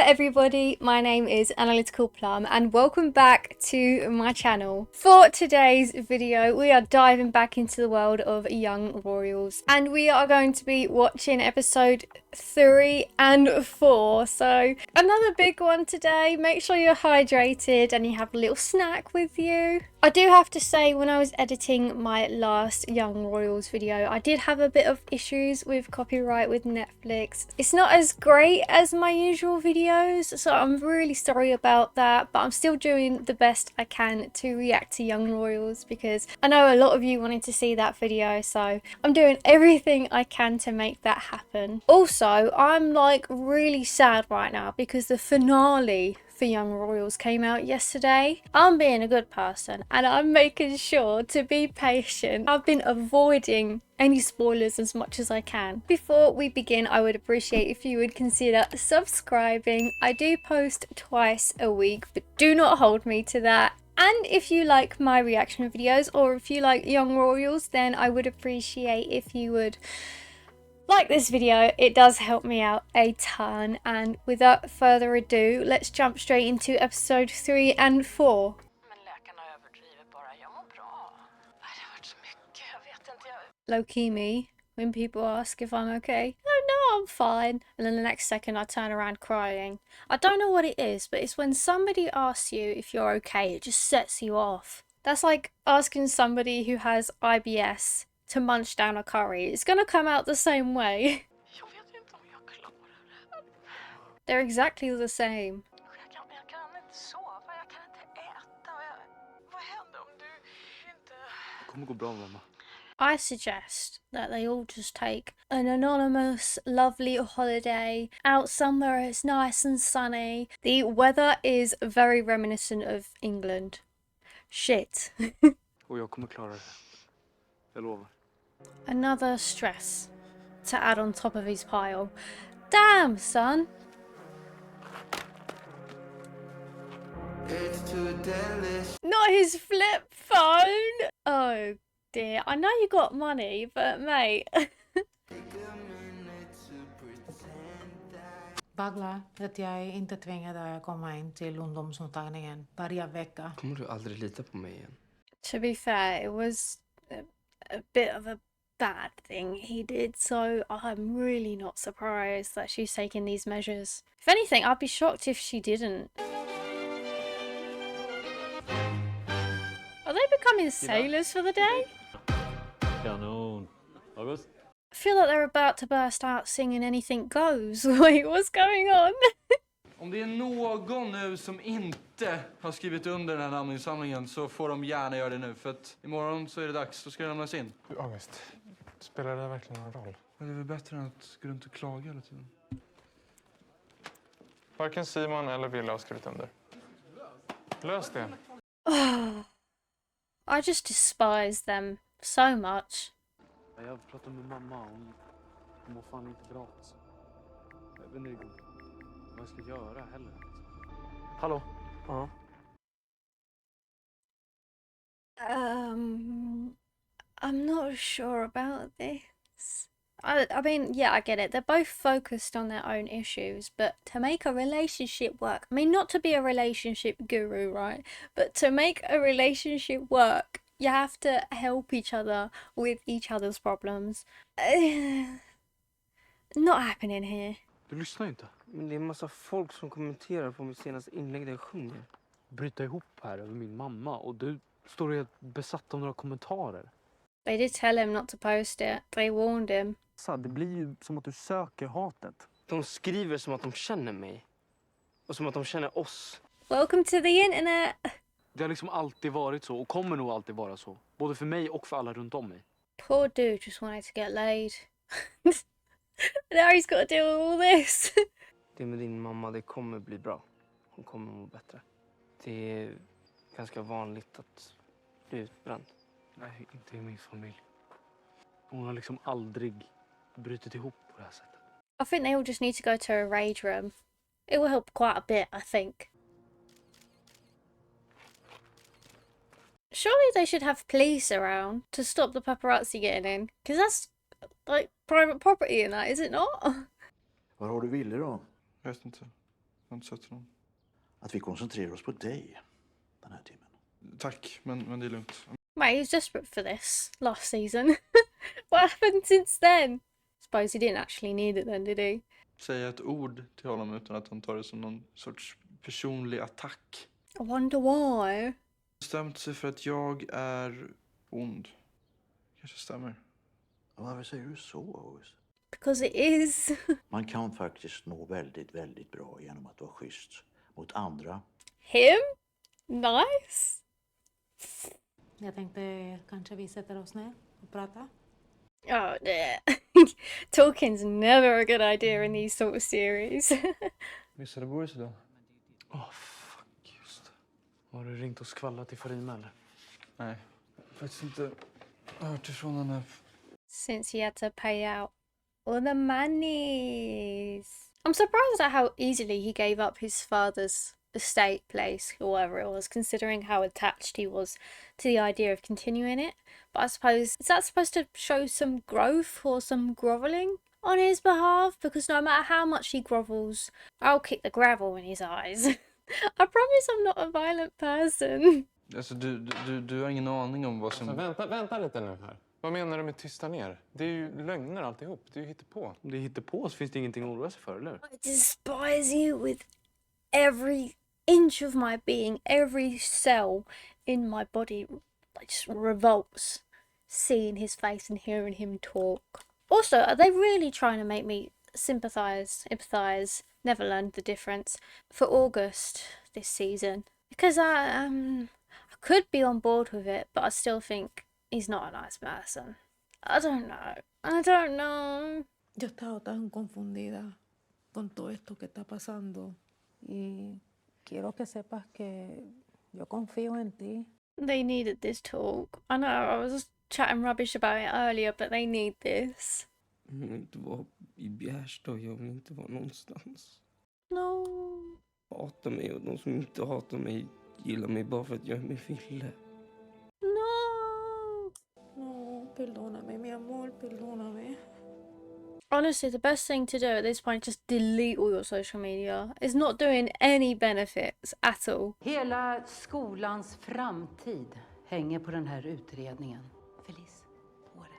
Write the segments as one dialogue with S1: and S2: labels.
S1: everybody, my name is Analyticalplum and welcome back to my channel. For today's video we are diving back into the world of Young Royals and we are going to be watching episode 3 and 4. So another big one today. Make sure you're hydrated and you have a little snack with you. I do have to say, when I was editing my last Young Royals video, I did have a bit of issues with copyright with Netflix. It's not as great as my usual videos, so I'm really sorry about that, but I'm still doing the best I can to react to Young Royals because I know a lot of you wanted to see that video, so I'm doing everything I can to make that happen. Also, I'm like really sad right now because the finale for Young Royals came out yesterday. I'm being a good person and I'm making sure to be patient. I've been avoiding any spoilers as much as I can. Before we begin, I would appreciate if you would consider subscribing. I do post twice a week, but do not hold me to that. And if you like my reaction videos or if you like Young Royals, then I would appreciate if you would like this video. It does help me out a ton, and without further ado, let's jump straight into episode 3 and 4. Low-key me, when people ask if I'm okay. No, I'm fine. And then the next second I turn around crying. I don't know what it is, but it's when somebody asks you if you're okay, it just sets you off. That's like asking somebody who has IBS to munch down a curry. It's gonna come out the same way. They're exactly the same. I suggest that they all just take an anonymous, lovely holiday out somewhere it's nice and sunny. The weather is very reminiscent of England. Shit. Another stress to add on top of his pile. Damn, son. Not his flip phone. Oh dear. I know you got money, but mate.
S2: Bagla att jag inte tvingade att komma in till ungdomsmottagningen varje vecka.
S3: Kommer du aldrig lita på mig igen?
S1: To be fair, it was a bit of a bad thing he did, so I'm really not surprised that she's taking these measures. If anything, I'd be shocked if she didn't. Are they becoming sailors for the day?
S4: Kanon. August?
S1: I feel like they're about to burst out singing Anything Goes. Wait, what's going on?
S5: Om det är någon nu som inte har skrivit under den här namninsamlingen så får de gärna göra det nu. För att imorgon så är det dags, då ska det lämnas in.
S6: August, spelar det verkligen någon roll?
S5: Men det är väl bättre än att gå runt och klaga hela tiden.
S6: Varken Simon eller Wille har skrivit under. Lös det.
S1: I just despise them so much.
S4: Jag pratade med mamma om hon mår fan inte bra. Jag vet inte vad jag ska göra heller. Hallå? Ja.
S1: I'm not sure about this. I mean, yeah, I get it. They're both focused on their own issues, but to make a relationship work, I mean, not to be a relationship guru, right? But to make a relationship work, you have to help each other with each other's problems. Not happening here.
S4: Du lyssnar inte.
S3: Men det är en massa folk som kommenterar på mitt senaste inlägg där jag sjunger.
S4: Bryta ihop här över min mamma och du står helt besatt av några kommentarer.
S1: They did tell him not to post it. They warned him.
S4: Det blir ju som att du söker hatet.
S3: De skriver som att de känner mig. Och som att de känner oss.
S1: Welcome to the internet.
S4: Det har liksom alltid varit så och kommer nog alltid vara så. Både för mig och för alla runt om mig.
S1: Poor dude just wanted to get laid. Now he's got to deal with all this.
S3: Det med din mamma, det kommer bli bra. Hon kommer må bättre. Det är ganska vanligt att bli utbränd.
S4: Nej, inte i min familj. Hon har liksom aldrig brutit ihop på det här sättet.
S1: I think they all just need to go to a rage room. It will help quite a bit, I think. Surely they should have police around to stop the paparazzi getting in. Because that's like private property and that, is it not?
S7: Var har du Wille då?
S5: Jag vet inte. har inte sett honom.
S7: Att vi koncentrerar oss på dig den här timmen.
S5: Tack, men det är lugnt.
S1: Mate, he was desperate for this last season. What happened since then? Suppose he didn't actually need it then, did he?
S5: Säga ett ord till honom utan att han tar det som någon sorts personlig attack.
S1: I wonder why.
S5: Bestämt sig för att jag är ond. Kanske stämmer.
S7: Varför säger du så, August?
S1: Because it is.
S7: Man kan faktiskt nå väldigt, väldigt bra genom att vara schysst mot andra.
S1: Him? Nice.
S2: Jag tänkte kanske vi sätter oss ner och pratar.
S1: Oh, yeah. Talking's never a good idea in these sort of series.
S4: Visst är det Boris idag?
S5: Fuck, just det.
S4: Har du ringt och skvallrat till Farima eller?
S5: Nej, jag har faktiskt inte hört ifrån henne.
S1: Since he had to pay out all the monies. I'm surprised at how easily he gave up his father's estate place, or whatever it was, considering how attached he was to the idea of continuing it. But I suppose, is that supposed to show some growth or some grovelling on his behalf? Because no matter how much he grovels, I'll kick the gravel in his eyes. I promise I'm not a violent person.
S5: Alltså, du har ingen aning om vad som...
S6: Alltså, vänta lite nu här. Vad menar du med tysta ner? Det är ju lögner alltihop. Det är ju hittepå.
S4: Om det är hittepå så finns det ingenting att oroa sig för, eller?
S1: I despise you with every inch of my being, every cell in my body just revolts seeing his face and hearing him talk. Also, are they really trying to make me empathize, never learned the difference, for August this season? Because I could be on board with it, but I still think he's not a nice person. I don't know.
S2: Yo estaba tan confundida con todo esto que está pasando. Y quiero que sepas que yo confío en ti.
S1: They needed this talk. I know, I was chatting rubbish about it earlier, but they need this.
S8: Jag vill inte vara i Bjärsta och jag vill inte vara någonstans.
S1: No.
S8: Hatar mig och de som inte hatar mig gillar mig bara för att jag är med Ville.
S1: No.
S2: No, perdóname, mi amor, perdóname.
S1: Honestly, the best thing to do at this point is just delete all your social media. It's not doing any benefits at all.
S9: Hela skolans framtid hänger på den här utredningen. Felice, håret.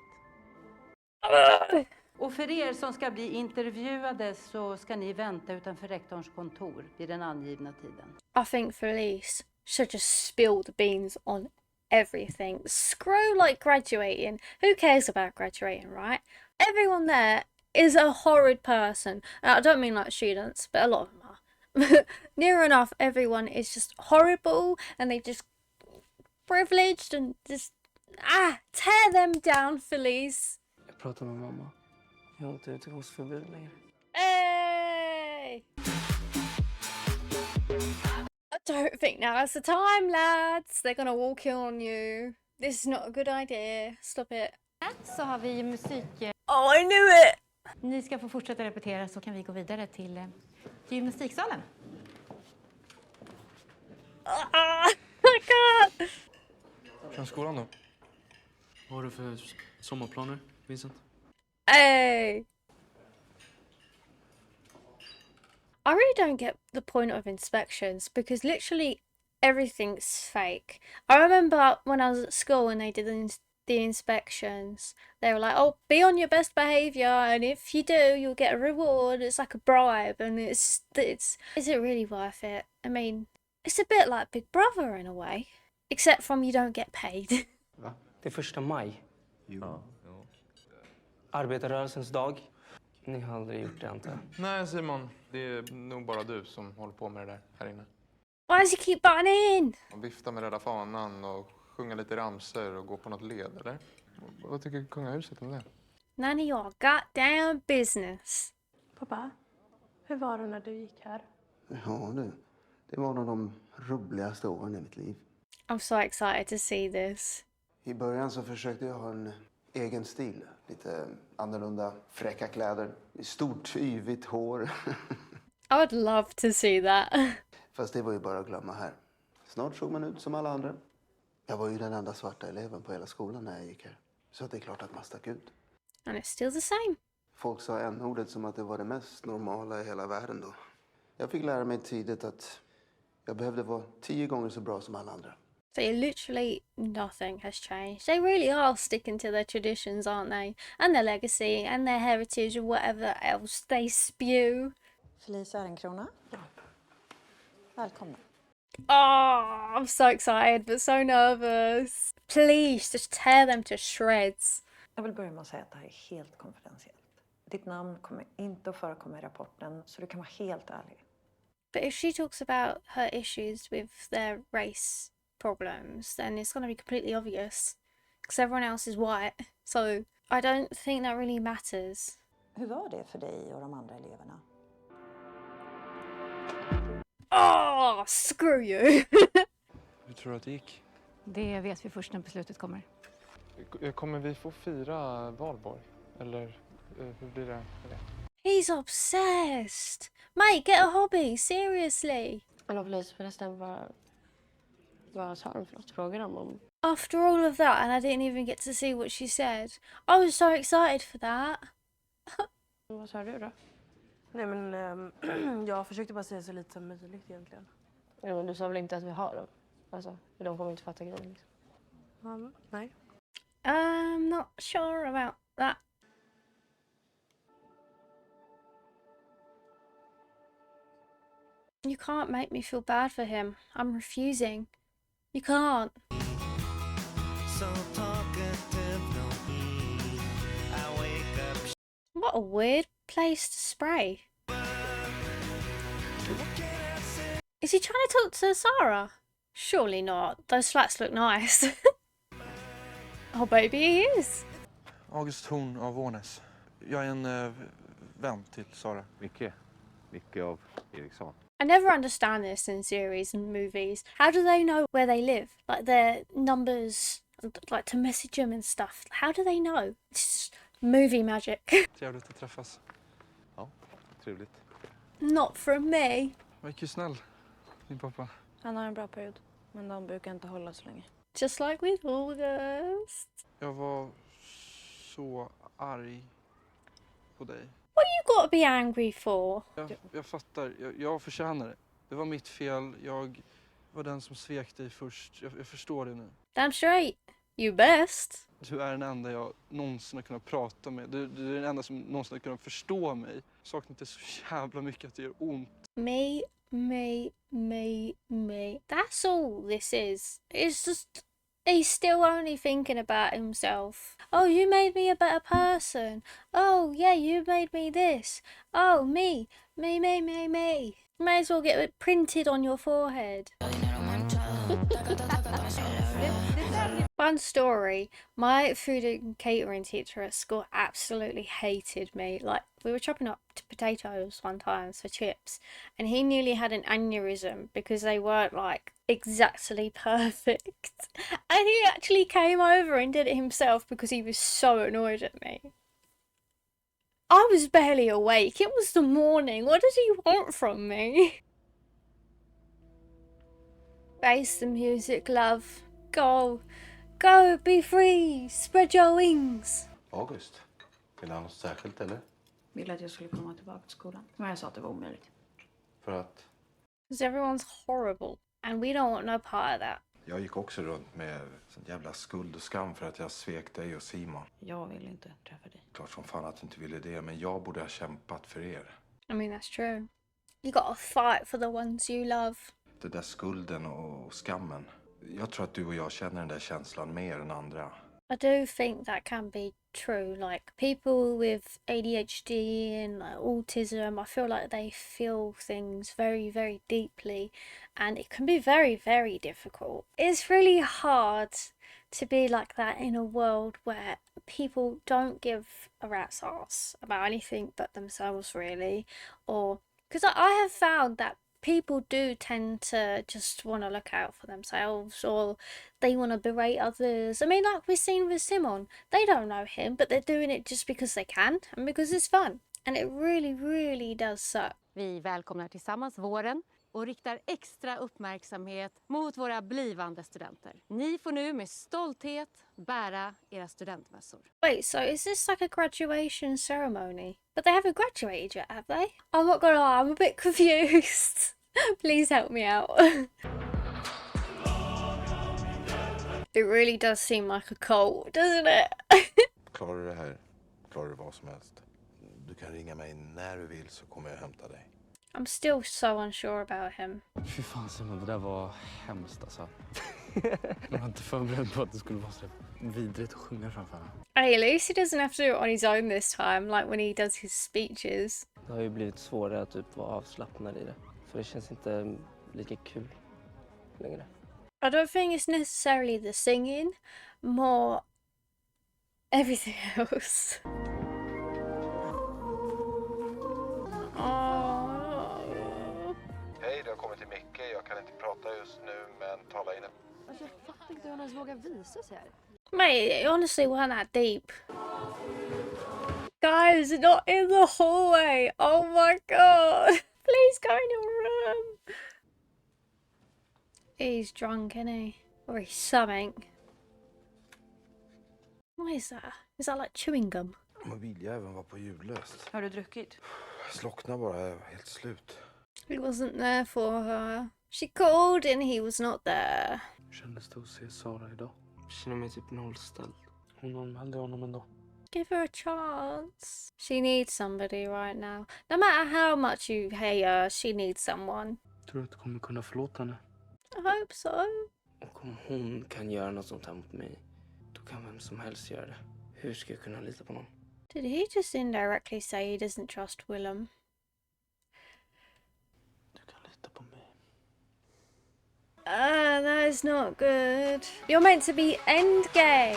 S9: Och för er som ska bli intervjuade så ska ni vänta utanför rektorns kontor vid den angivna tiden.
S1: I think Felice should just spill the beans on everything. Screw like graduating. Who cares about graduating, right? Everyone there is a horrid person. I don't mean like students, but a lot of them are. Near enough, everyone is just horrible and they just privileged and just tear them down, Felice.
S8: Jag pratar med mamma. Jag har inte utegångsförbud längre.
S1: Hey! I don't think now's the time, lads. They're gonna walk in on you. This is not a good idea. Stop it.
S10: Så har vi musik.
S1: Oh, I knew it!
S10: Ni ska få fortsätta repetera så kan vi gå vidare till gymnastiksalen.
S1: I can't!
S4: Från skolan då? Vad har du för sommarplaner, Vincent?
S1: Hey! I really don't get the point of inspections because literally everything's fake. I remember when I was at school and they did the inspections, they were like, oh, be on your best behaviour and if you do, you'll get a reward. It's like a bribe and is it really worth it? I mean, it's a bit like Big Brother in a way. Except from you don't get paid.
S8: Va? Det är 1 maj. Jo. Arbetarrörelsens dag. Ni har aldrig gjort det, antar jag.
S6: Nej, Simon. Det är nog bara du som håller på med det där här inne.
S1: Why does he keep butting in?
S6: Och vifta med röda fanan och sjunga lite ramsor och gå på något led, eller? Vad tycker kungahuset om det?
S1: None of your goddamn business.
S11: Pappa, hur var det när du gick här?
S7: Ja du, det var nog de roligaste åren i mitt liv.
S1: I'm so excited to see this.
S7: I början så försökte jag ha en egen stil. Lite annorlunda, fräcka kläder, stort yvigt hår.
S1: I would love to see that.
S7: Fast det var ju bara att glömma här. Snart såg man ut som alla andra. Jag var ju den enda svarta eleven på hela skolan när jag gick här. Så det är klart att man stack ut.
S1: And it's still the same.
S7: Folk sa n-ordet som att det var det mest normala i hela världen då. Jag fick lära mig tidigt att jag behövde vara 10 gånger så bra som alla andra.
S1: So literally nothing has changed. They really are sticking to their traditions, aren't they? And their legacy and their heritage and whatever else they spew.
S12: Felicia Ehrenkrona. Välkomna.
S1: Oh, I'm so excited but so nervous. Please, just tear them to shreds.
S12: Jag vill börja med att säga att det här är helt konfidentiellt. Ditt namn kommer inte att förekomma i rapporten, så du kan vara helt ärlig.
S1: But if she talks about her issues with their race problems, then it's going to be completely obvious. Because everyone else is white. So I don't think that really matters.
S12: Hur var det för dig och de andra eleverna?
S1: Oh, screw you!
S4: Hur tror du att det gick?
S10: Det vet vi först när beslutet kommer.
S6: Kommer vi få fira valborg? Eller hur blir det med det?
S1: He's obsessed! Mate, get a hobby, seriously!
S11: Eller polis förresten, vad sa de för något? Frågade de om?
S1: After all of that, and I didn't even get to see what she said. I was so excited for that.
S11: Vad sa du då?
S13: Nej men jag försökte bara säga så lite som möjligt egentligen.
S11: Ja, men du sa väl inte att vi har dem? Alltså, de kommer inte fatta grejen liksom.
S13: Nej.
S1: I'm not sure about that. You can't make me feel bad for him. I'm refusing. You can't. What a weird place to spray. Is he trying to talk to Sarah? Surely not. Those flats look nice. Oh baby, he is.
S5: August Horn av Vårnäs. Jag är en vän till Sara.
S4: Micke av Eriksson.
S1: I never understand this in series and movies. How do they know where they live? Like their numbers, like to message them and stuff. How do they know? It's just movie magic.
S5: Trevligt att träffas.
S4: Ja, trevligt.
S1: Not from me.
S5: Verkar snäll, din pappa.
S11: Han har en bra period, men de brukar inte hålla så länge.
S1: Just like with August.
S5: Jag var så arg på dig.
S1: What you got to be angry for?
S5: Jag fattar, jag förtjänar det. Det var mitt fel, jag var den som svek dig först. Jag förstår det nu.
S1: Damn straight. You best.
S5: Du är den enda jag någonsin har kunnat prata med. Du är den enda som någonsin har kunnat förstå mig. Jag saknar inte så jävla mycket att det gör ont.
S1: Me. That's all this is. It's just, he's still only thinking about himself. Oh, you made me a better person. Oh, yeah, you made me this. Oh, me. May as well get it printed on your forehead. Fun story, my food and catering teacher at school absolutely hated me. Like, we were chopping up potatoes one time for chips and he nearly had an aneurysm because they weren't like exactly perfect. And he actually came over and did it himself because he was so annoyed at me. I was barely awake. It was the morning. What does he want from me? Face the music, love. Go. Go, be free, spread your wings.
S7: August, vill han något särskilt eller?
S10: Ville att jag skulle komma tillbaka till skolan. Men jag sa att det var omöjligt.
S7: För att?
S1: Because everyone's horrible. And we don't want no part of that.
S14: Jag gick också runt med sån jävla skuld och skam för att jag svek dig och Simon.
S10: Jag vill inte träffa dig.
S14: Klart som fan att du inte ville det, men jag borde ha kämpat för er.
S1: I mean, that's true. You gotta fight for the ones you love.
S14: Det där skulden och skammen. Jag tror att du och jag känner den där känslan mer än andra.
S1: I do think that can be true. Like, people with ADHD and like, autism, I feel like they feel things very, very deeply. And it can be very, very difficult. It's really hard to be like that in a world where people don't give a rat's ass about anything but themselves, really. Or, because I have found that people do tend to just want to look out for themselves, or they want to berate others. I mean, like we've seen with Simon, they don't know him, but they're doing it just because they can and because it's fun. And it really, really does suck.
S10: Vi välkomnar tillsammans våren och riktar extra uppmärksamhet mot våra blivande studenter. Ni får nu med stolthet bära era studentmössor.
S1: Wait, so is this like a graduation ceremony? But they haven't graduated yet, have they? I'm not gonna lie, I'm a bit confused. Please help me out. It really does seem like a cult, doesn't it?
S14: Klarar du det här? Klarar du vad som helst? Du kan ringa mig när du vill så kommer jag hämta dig.
S1: I'm still so unsure about him.
S4: Fy fan Simon, det där var hemskt alltså. Jag var inte förberedd på att det skulle vara så vidrigt att sjunga framför honom.
S1: Hey, at least he doesn't have to do it on his own this time, like when he does his speeches.
S3: Det har ju blivit svårare att typ vara avslappnad i det. För det känns inte lika kul längre.
S1: I don't think it's necessarily the singing, more everything else.
S14: Hej, du har kommit till Micke. Jag kan inte prata just nu, men tala in.
S11: Alltså, jag fattar inte hur han ens vågar visa sig här.
S1: Mate, it honestly wasn't that deep. Guys, not in the hallway. Oh my god. Please go in your room. He's drunk, isn't he? Or he's something. What is that? Is that like chewing gum?
S14: Mobiljäveln var på ljudlöst.
S13: Har du druckit?
S14: Jag slocknade bara, jag var helt slut.
S1: He wasn't there for her. She called and he was not there.
S4: Kändes det att se Sara idag?
S3: Jag känner mig typ nollställd.
S4: Hon anmälde honom ändå.
S1: Give her a chance. She needs somebody right now. No matter how much you hate her, she needs someone.
S4: Tror du att du kommer kunna förlåta henne?
S1: I hope so.
S3: Och om hon kan göra något sånt här mot mig, då kan vem som helst göra det. Hur ska jag kunna lita på någon?
S1: Did he just indirectly say he doesn't trust Willem?
S4: Du kan lita på mig.
S1: That is not good. You're meant to be endgame.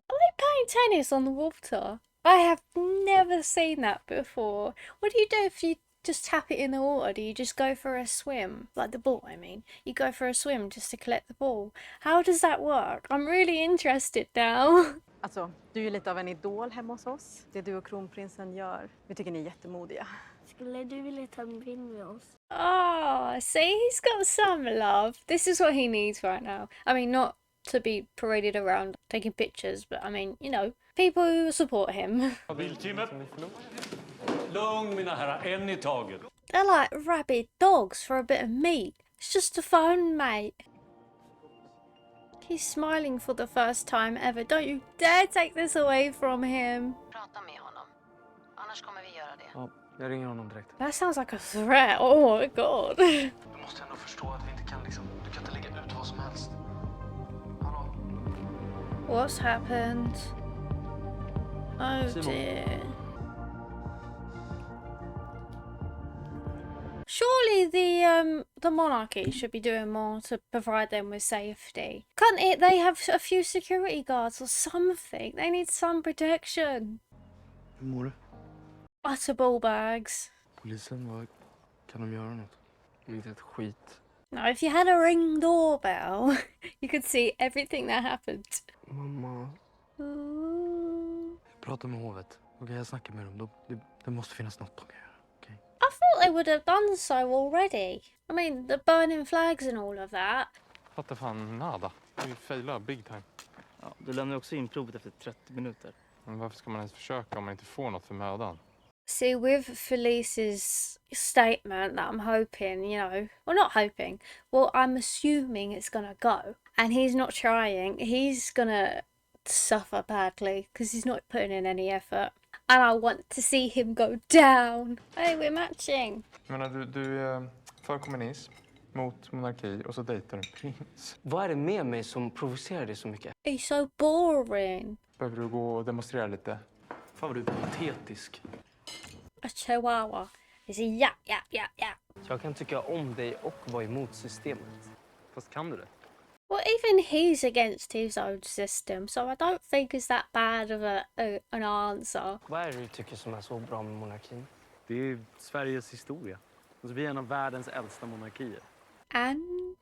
S1: Are they playing tennis on the water? I have never seen that before. What do you do if you just tap it in the water? Do you just go for a swim? Like the ball, I mean. You go for a swim just to collect the ball. How does that work? I'm really interested now.
S15: Alltså, du är ju lite av en idol hemma hos oss. Det du och kronprinsen gör. Vi tycker ni är jättemodiga.
S11: Skulle du vilja ta en bild med oss?
S1: Oh, see, he's got some love. This is what he needs right now. I mean, not to be paraded around taking pictures, but I mean, you know, people who support him.
S16: Biltimmet. Lugn mina herrar, en i taget.
S1: They're like rabid dogs for a bit of meat. It's just a phone, mate. He's smiling for the first time ever. Don't you dare take this away from him.
S17: Prata med honom. Annars kommer vi göra det.
S4: Ja, jag ringer honom direkt.
S1: That sounds like a threat. Oh my god.
S4: Du måste ändå förstå att vi inte kan du kan inte lägga ut vad som helst. Hallå?
S1: What's happened? Oh
S4: Simon.
S1: dear. Surely the monarchy should be doing more to provide them with safety. Can't they have a few security guards or something? They need some protection.
S4: Hur mår du?
S1: Utter ball bags.
S4: Polisen, kan de göra något?
S3: Inte ett skit.
S1: Now, if you had a ring doorbell, you could see everything that happened.
S3: Mamma.
S4: Prata med hovet. Okej, jag snackar med dem. Det måste finnas något de kan göra.
S1: I thought they would have done so already. I mean, the burning flags and all of that.
S6: Fattar fan nada. Vi failar big time.
S18: Ja, du lämnar också in provet efter 30 minuter.
S6: Men varför ska man ens försöka om man inte får något för mödan?
S1: See, with Felice's statement that I'm hoping, you know, well, not hoping, well, I'm assuming it's gonna go. And he's not trying. He's gonna suffer badly because he's not putting in any effort. And I want to see him go down. Hey, we're matching.
S6: Jag menar, du är för kommunism, mot monarki och så dejtar du en prins.
S3: Vad är det med mig som provocerar dig så mycket?
S1: He's so boring.
S6: Behöver du gå och demonstrera lite?
S4: Fan vad du är patetisk.
S1: A chihuahua. He's a yeah.
S3: Jag kan tycka om dig och vara emot systemet.
S4: Fast kan du det?
S1: Well, even he's against his own system, so I don't think it's that bad of an answer.
S3: Vad är det du tycker som är så bra med monarkin?
S4: Det är Sveriges historia. Alltså, vi är en av världens äldsta monarkier.
S1: And?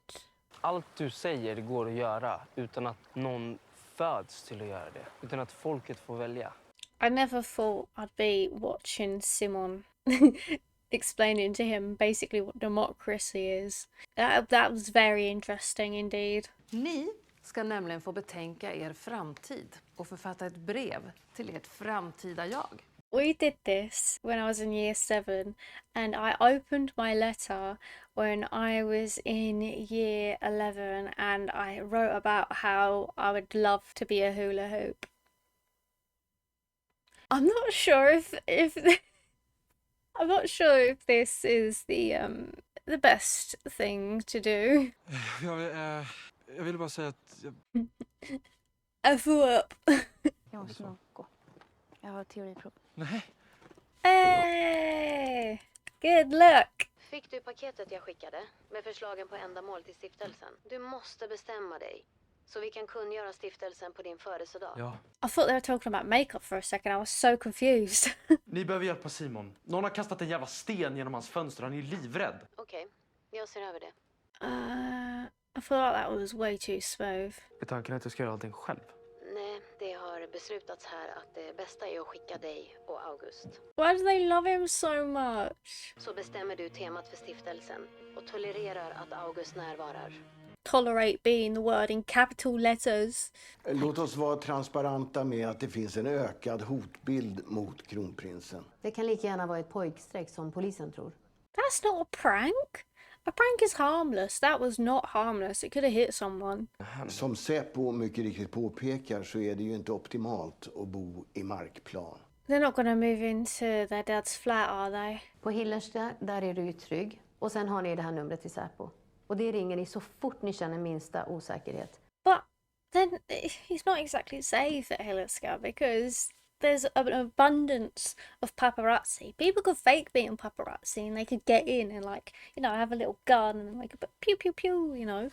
S3: Allt du säger går att göra utan att någon föds till att göra det. Utan att folket får välja.
S1: I never thought I'd be watching Simon explaining to him basically what democracy is. That was very interesting indeed.
S19: Ni ska nämligen få betänka er framtid och författa ett brev till ert framtida jag.
S1: We did this when I was in year 7, and I opened my letter when I was in year 11, and I wrote about how I would love to be a hula hoop. I'm not sure if I'm not sure if this is the best thing to do.
S5: Jag ville bara säga att...
S1: I threw up.
S11: Jag måste nog gå. Jag har teoriprov.
S5: Nej.
S1: Hey! Good luck!
S17: Fick du paketet jag skickade med förslagen på ändamål till stiftelsen? Du måste bestämma dig så vi kan kungöra stiftelsen på din födelsedag.
S5: Ja.
S1: I thought they were talking about makeup for a second. I was so confused.
S4: Ni behöver hjälpa Simon. Någon har kastat en jävla sten genom hans fönster. Han är ju livrädd.
S17: Okej, jag ser över det.
S1: I thought that was way too smooth.
S4: Är tanken att jag ska göra allting själv?
S17: Nej, det har beslutats här att det bästa är att skicka dig och August.
S1: Why do they love him so much?
S17: Så bestämmer du temat för stiftelsen och tolererar att August närvarar.
S1: Tolerate being the word in capital letters.
S20: Låt oss vara transparenta med att det finns en ökad hotbild mot kronprinsen.
S21: Det kan lika gärna vara ett pojkstreck som polisen tror.
S1: That's not a prank. A prank is harmless. That was not harmless. It could have hit someone.
S20: Som Säpo mycket riktigt påpekar så är det ju inte optimalt att bo i markplan.
S1: They're not gonna move into their dad's flat, are they?
S21: På Hillersta, där är du ju trygg. Och sen har ni det här numret till Säpo. Och det ringer ni så fort ni känner minsta osäkerhet.
S1: But then he's not exactly safe at Hillerska because there's an abundance of paparazzi. People could fake being paparazzi and they could get in and have a little gun and pew pew pew,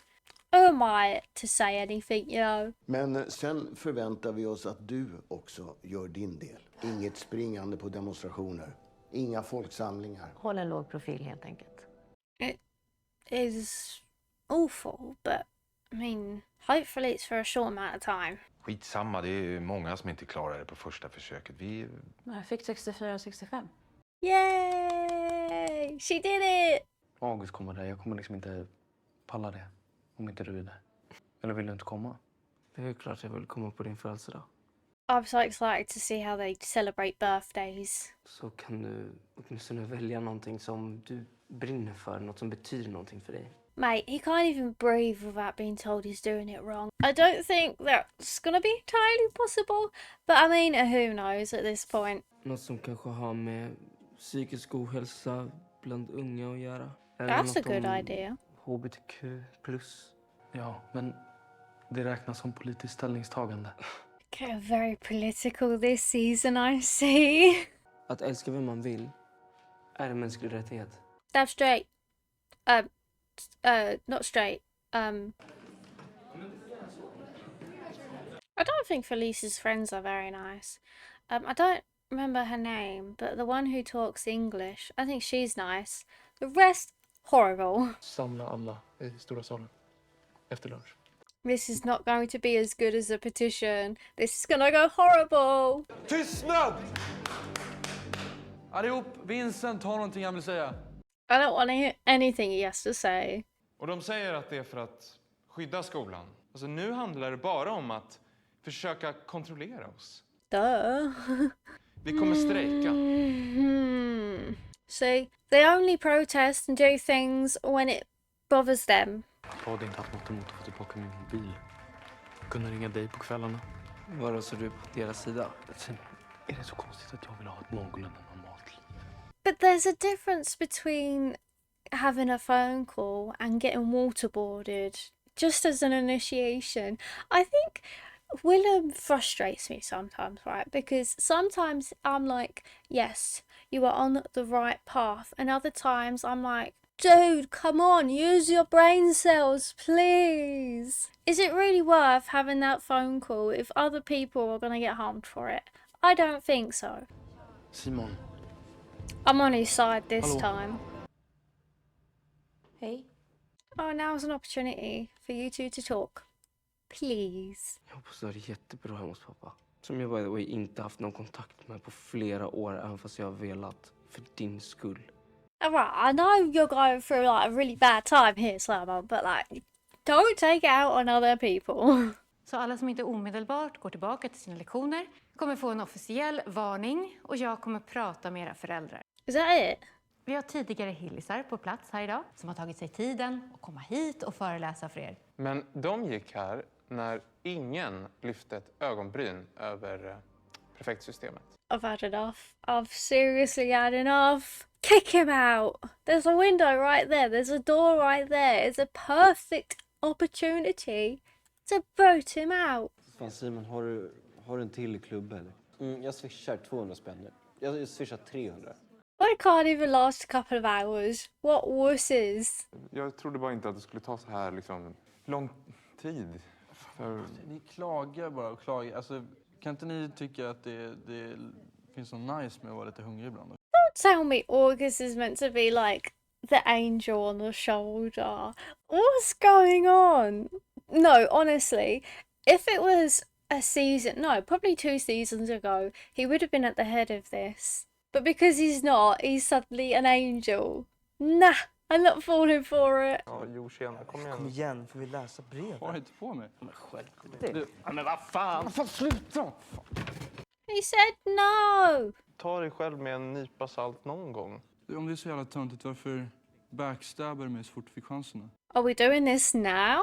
S1: Who am I to say anything,
S20: Men sen förväntar vi oss att du också gör din del. Inget springande på demonstrationer. Inga folksamlingar.
S21: Håll en låg profil helt enkelt.
S1: It is awful, but I mean, hopefully it's for a short amount of time.
S14: Skitsamma, det är många som inte klarar det på första försöket.
S11: Jag fick 64 och 65.
S1: Yay! She did it!
S3: August kommer där. Jag kommer liksom inte palla det. Om inte du är där. Eller vill du inte komma? Det är klart jag vill komma på din födelsedag.
S1: I'm so excited to see how they celebrate birthdays.
S3: Så kan du åtminstone välja någonting som du brinner för. Något som betyder någonting för dig.
S1: Mate, he can't even breathe without being told he's doing it wrong. I don't think that's gonna be entirely possible. But I mean, who knows at this point.
S8: Något som kanske har med psykisk ohälsa bland unga att göra.
S1: That's a good idea.
S3: HBTQ+. Ja, men det räknas som politiskt ställningstagande.
S1: Okay, very political this season, I see.
S8: Att älska vem man vill är en mänsklig rättighet.
S1: That's straight. Not straight. I don't think Felice's friends are very nice. I don't remember her name, but the one who talks English, I think she's nice. The rest, horrible.
S4: Samla alla i stora salen. Efter lunch.
S1: This is not going to be as good as a petition. This is gonna go horrible.
S5: Tystnad! Allihop, Vincent har någonting han vill säga.
S1: I don't want to hear anything he has to say.
S6: Och de säger att det är för att skydda skolan. Alltså nu handlar det bara om att försöka kontrollera oss.
S1: Duh.
S6: Vi kommer strejka.
S1: See, they only protest and do things when it bothers them.
S4: Jag hade inte haft något emot att få tillbaka min mobil. Kunna ringa dig på kvällarna.
S8: Var så du på deras sida?
S4: Sen är det så konstigt att jag vill ha ett någorlunda normalt liv.
S1: But there's a difference between having a phone call and getting waterboarded just as an initiation. I think Willem frustrates me sometimes, right? Because sometimes I'm like, yes, you are on the right path. And other times I'm like, dude, come on, use your brain cells, please. Is it really worth having that phone call if other people are going to get harmed for it? I don't think so.
S4: Simon.
S1: I'm on his side this
S4: Hallå.
S1: time.
S11: Hej.
S1: Oh, now's an opportunity for you two to talk. Please.
S8: Jag hoppas du har det jättebra hemma hos pappa. Som jag by the way inte haft någon kontakt med på flera år, även fast jag har velat. För din skull.
S1: Alright, I know you're going through like a really bad time here, Slomo, but like, don't take it out on other people.
S10: Så alla som inte omedelbart går tillbaka till sina lektioner kommer få en officiell varning och jag kommer prata med era föräldrar.
S1: Is that it?
S10: Vi har tidigare hillisar på plats här idag som har tagit sig tiden att komma hit och föreläsa för er.
S6: Men de gick här när ingen lyfte ett ögonbryn över prefektsystemet.
S1: I've had enough. I've seriously had enough. Kick him out. There's a window right there. There's a door right there. It's a perfect opportunity to vote him out.
S2: Fan Simon, har du en till klubb eller? Jag swishar 200 spänn. Jag swishar 300.
S1: I can't even last a couple of hours. What wusses?
S6: Jag trodde bara inte att det skulle ta så här liksom lång tid.
S5: Ni klagar bara och klagar. Alltså, kan inte ni tycka att det finns något nice med att vara lite hungrig ibland?
S1: Don't tell me August is meant to be like the angel on the shoulder. What's going on? No, honestly, if it was a season, no, probably 2 seasons ago, he would have been at the head of this. But because he's not, he's suddenly an angel. Nah, I'm not falling for it.
S6: Ja, jo, tjena, kom igen.
S18: Kom igen, får vi läsa brevet?
S5: Har inte på mig.
S18: Men skärp dig. Men vad fan?
S5: Sluta!
S1: He said no.
S6: Ta dig själv med en nypa salt någon gång.
S5: Om det är så jävla töntigt, varför backstabbar du mig så fort du fick chansen?
S1: Are we doing this now?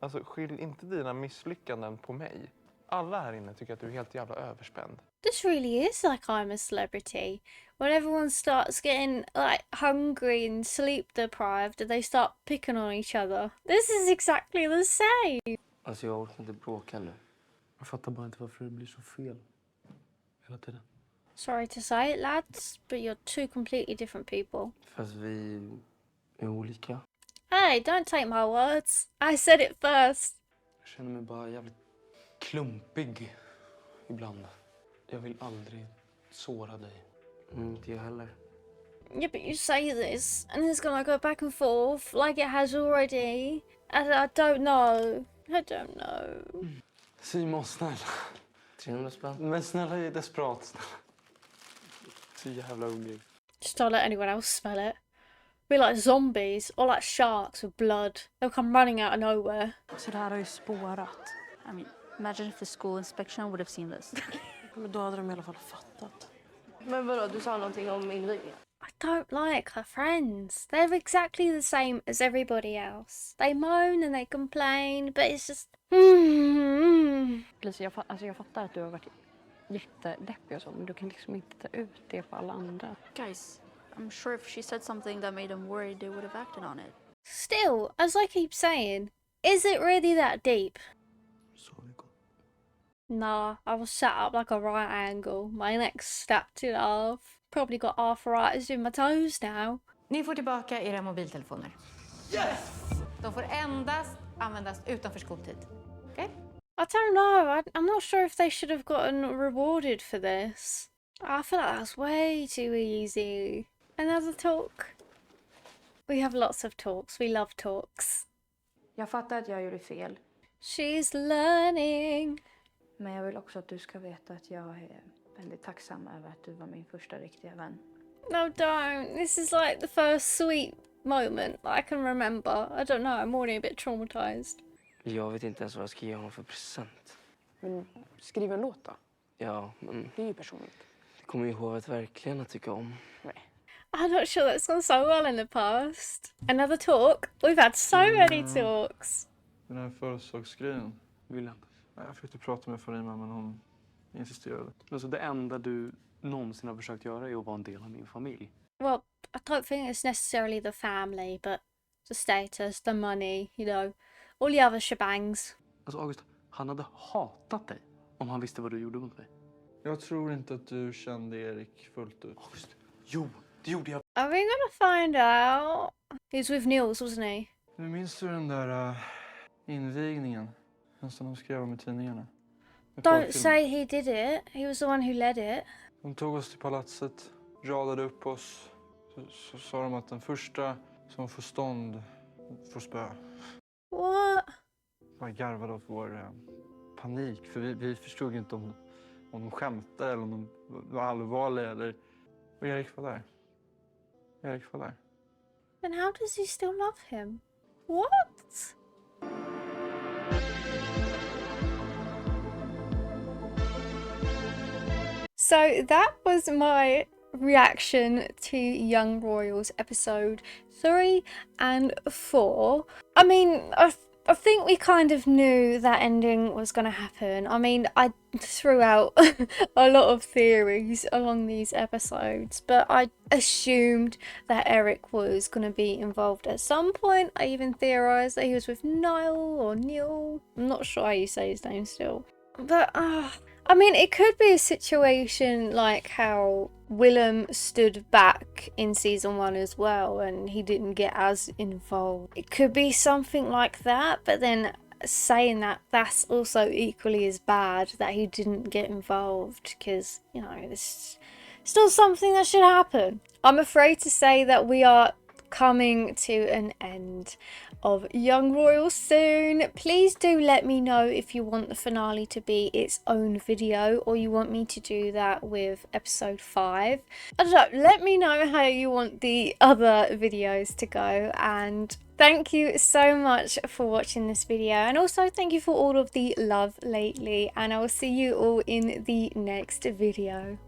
S6: Alltså, skyll inte dina misslyckanden på mig. Alla här inne tycker att du är helt jävla överspänd.
S1: This really is like I'm a celebrity. When everyone starts getting like hungry and sleep deprived, they start picking on each other. This is exactly the same.
S8: Alltså jag orkar inte bråka nu.
S4: Jag fattar bara inte varför det blir så fel hela tiden.
S1: Sorry to say it, lads, but you're two completely different people.
S8: Fast vi är olika.
S1: Hey, don't take my words. I said it first.
S4: Jag känner mig bara jävligt klumpig ibland. Jag vill aldrig såra dig.
S8: Inte jag heller.
S1: Yeah, but you say this, and it's gonna go back and forth like it has already. And I don't know. I don't know.
S4: Simon, snälla.
S8: 300 spänn.
S4: Men snälla, jag är desperat. Snälla. Så jävla hungrig.
S1: Just don't let anyone else smell it. We're like zombies, or like sharks with blood. They'll come running out of nowhere.
S22: Så det här har ju spårat. I mean, imagine if the school inspection would have seen this.
S13: Men då hade de i alla fall fattat.
S11: Men vadå, du sa någonting om invigningen?
S1: I don't like her friends. They're exactly the same as everybody else. They moan and they complain, but it's just...
S22: Lisa, jag fattar att du har varit jättedeppig och så, men du kan liksom inte ta ut det på alla andra. Guys, I'm sure if she said something that made them worried, they would have acted on it.
S1: Still, as I keep saying, is it really that deep? Nah, I was sat up like a right angle. My neck snapped in half. Probably got arthritis in my toes now.
S10: Ni får tillbaka era mobiltelefoner.
S1: Yes!
S10: De får endast användas utanför skoltid. Okay?
S1: I don't know. I'm not sure if they should have gotten rewarded for this. I feel like that's way too easy. Another talk? We have lots of talks. We love talks.
S22: Jag fattar att jag gjorde fel.
S1: She's learning.
S22: Men jag vill också att du ska veta att jag är väldigt tacksam över att du var min första riktiga vän.
S1: No, don't. This is like the first sweet moment I can remember. I don't know, I'm already a bit traumatized.
S8: Jag vet inte ens vad jag ska ge honom för present.
S13: Men skriv en låt då.
S8: Ja, men
S13: Det är ju personligt.
S8: det kommer ju hovet verkligen att tycka om.
S1: I'm not sure that's gone so well in the past. Another talk? We've had so many talks.
S5: Den här födelsedagsgrejen vill jag inte. Jag försökte prata med Farima, men hon insisterade.
S4: Alltså det enda du någonsin har försökt göra är att vara en del av min familj.
S1: Well, I don't think it's necessarily the family, but the status, the money, you know, all the other shebangs.
S4: Alltså August, han hade hatat dig om han visste vad du gjorde mot mig.
S5: Jag tror inte att du kände Erik fullt ut.
S4: August, jo, det gjorde jag.
S1: Are we gonna find out? He was with Nils, wasn't he?
S5: Nu minns du den där invigningen? Den som de skrev om i tidningarna.
S1: Don't say he did it. He was the one who led it.
S5: De tog oss till palatset, radade upp oss. Så sa de att den första som får stånd får spö.
S1: What?
S5: Man garvade åt vår panik, för vi förstod inte om de skämtade eller om de var allvarliga. Och Erik var där. Erik var där.
S1: Then how does he still love him? What? So that was my reaction to Young Royals episode 3 and 4. I mean, I think we kind of knew that ending was going to happen. I mean, I threw out a lot of theories along these episodes, but I assumed that Eric was going to be involved at some point. I even theorised that he was with Niall or Neil. I'm not sure how you say his name still. But, I mean, it could be a situation like how Willem stood back in season 1 as well and he didn't get as involved. It could be something like that, but then saying that, that's also equally as bad that he didn't get involved, because, you know, it's not something that should happen. I'm afraid to say that we are coming to an end of Young Royals soon. Please do let me know if you want the finale to be its own video or you want me to do that with episode 5. I don't know, let me know how you want the other videos to go, and thank you so much for watching this video, and also thank you for all of the love lately, and I will see you all in the next video.